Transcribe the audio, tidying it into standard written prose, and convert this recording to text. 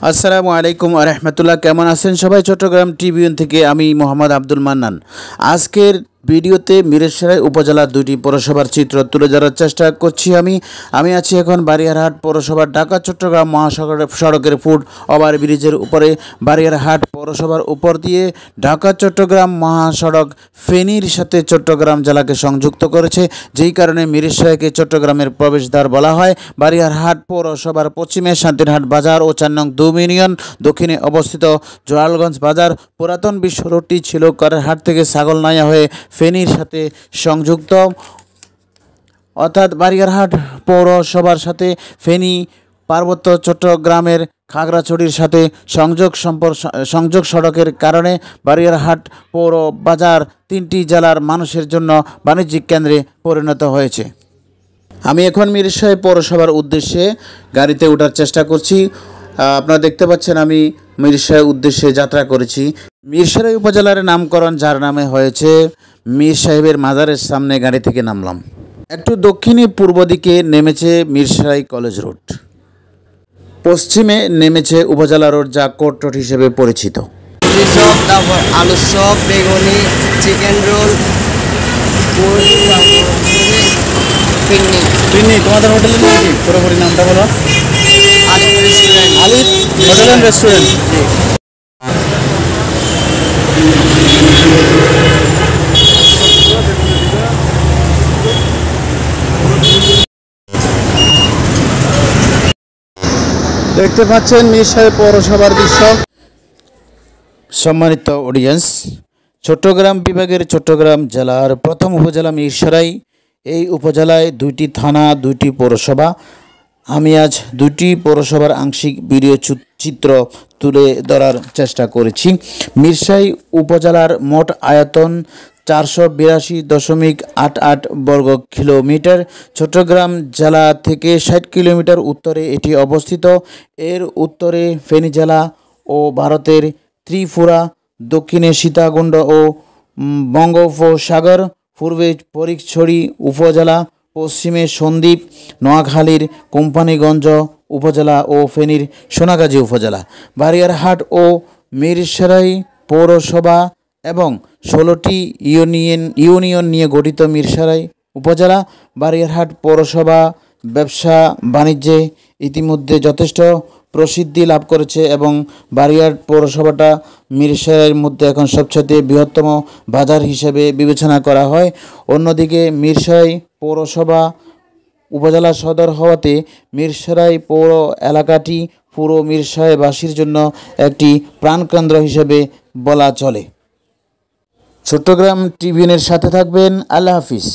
আসসালামু আলাইকুম ওয়া রাহমাতুল্লাহ। কেমন আছেন সবাই? চট্টগ্রাম ট্রিবিউন থেকে আমি মোহাম্মদ আব্দুল মান্নান। আজকের ভিডিওতে মিরসরাই উপজেলার দুটি পৌরসভার চিত্র তুলে ধরার চেষ্টা করছি। আমি আছি এখন বারিয়ারহাট পৌরসভার ঢাকা চট্টগ্রাম মহাসড়কের ফুট ওভার ব্রিজের উপরে। বারিয়ারহাট পৌরসভার উপর দিয়ে ঢাকা চট্টগ্রাম মহাসড়ক ফেনীর সাথে চট্টগ্রাম জেলাকে সংযুক্ত করেছে, যেই কারণে মিরসরাইকে চট্টগ্রামের প্রবেশদ্বার বলা হয়। বারিয়ারহাট পৌরসভার পশ্চিমে শান্তিরহাট বাজার ও 4 নং 2 ইউনিয়ন, দক্ষিণে অবস্থিত জোয়ালগঞ্জ বাজার। পুরাতন বিশ্ব রোডটি ছিল করেরহাট থেকে ছাগলনাইয়া হয়ে ফেনীর সাথে সংযুক্ত, অর্থাৎ বারিয়ারহাট পৌরসভার সাথে ফেনী পার্বত্য চট্টগ্রামের খাগড়াছড়ির সাথে সংযোগ সড়কের কারণে বারিয়ারহাট পৌর বাজার 3টি জেলার মানুষের জন্য বাণিজ্যিক কেন্দ্রে পরিণত হয়েছে। আমি এখন মিরসরাই পৌরসভার উদ্দেশ্যে গাড়িতে ওঠার চেষ্টা করছি। আপনারা দেখতে পাচ্ছেন আমি মিরসরাই উদ্দেশ্যে যাত্রা করেছি। মিরসরাই উপজেলার নামকরণ যার নামে হয়েছে, মীর সাহেবের মাজারের সামনে গাড়ি থেকে নামলাম। একটু দক্ষিণে পূর্ব দিকে নেমেছে মিরসরাই কলেজ রোড, পশ্চিমে নেমেছে উপজেলা রোড, যা কোর্ট রোড হিসেবে পরিচিত। তারপর আলুর চপ, বেগুনি, চিকেন রোল, পিন্নি। তোমাদের হোটেলের নাম কি? পুরোপুরি নামটা বলো। আলিফ হোটেল অ্যান্ড রেস্টুরেন্ট। দেখতে পাচ্ছেন মিরসরাই পৌরসভার দৃশ্য। সম্মানিত অডিয়েন্স, চট্টগ্রাম বিভাগের চট্টগ্রাম জেলার প্রথম উপজেলা মিরসরাই। এই উপজেলায় 2টি থানা, 2টি পৌরসভা। আমি আজ 2টি পৌরসভার আংশিক ভিডিও চিত্র তুলে ধরার চেষ্টা করেছি। মিরসরাই উপজেলার মোট আয়তন 482.88 বর্গ কিলোমিটার। চট্টগ্রাম জেলা থেকে 60 কিলোমিটার উত্তরে এটি অবস্থিত। এর উত্তরে ফেনী জেলা ও ভারতের ত্রিপুরা, দক্ষিণে সীতাকুণ্ড ও বঙ্গোপসাগর, পূর্বে ফটিকছড়ি উপজেলা, পশ্চিমে সন্দ্বীপ, নোয়াখালীর কোম্পানীগঞ্জ উপজেলা ও ফেনীর সোনাগাজী উপজেলা। বারিয়ারহাট ও মিরসরাই পৌরসভা এবং 16টি ইউনিয়ন নিয়ে গঠিত মিরসরাই উপজেলা। বারিয়ারহাট পৌরসভা ব্যবসা বাণিজ্যে ইতিমধ্যে যথেষ্ট প্রসিদ্ধি লাভ করেছে এবং বারিয়ারহাট পৌরসভাটা মিরসরাইয়ের মধ্যে এখন সবচেয়ে বৃহত্তম বাজার হিসেবে বিবেচনা করা হয়। অন্যদিকে মিরসরাই পৌরসভা উপজেলা সদর হওয়াতে মিরসরাই পৌর এলাকাটি পুরো মিরসরাইবাসীর জন্য একটি প্রাণকেন্দ্র হিসেবে বলা চলে। চট্টগ্রাম ট্রিবিউনের সাথে থাকবেন। আল্লাহ হাফিজ।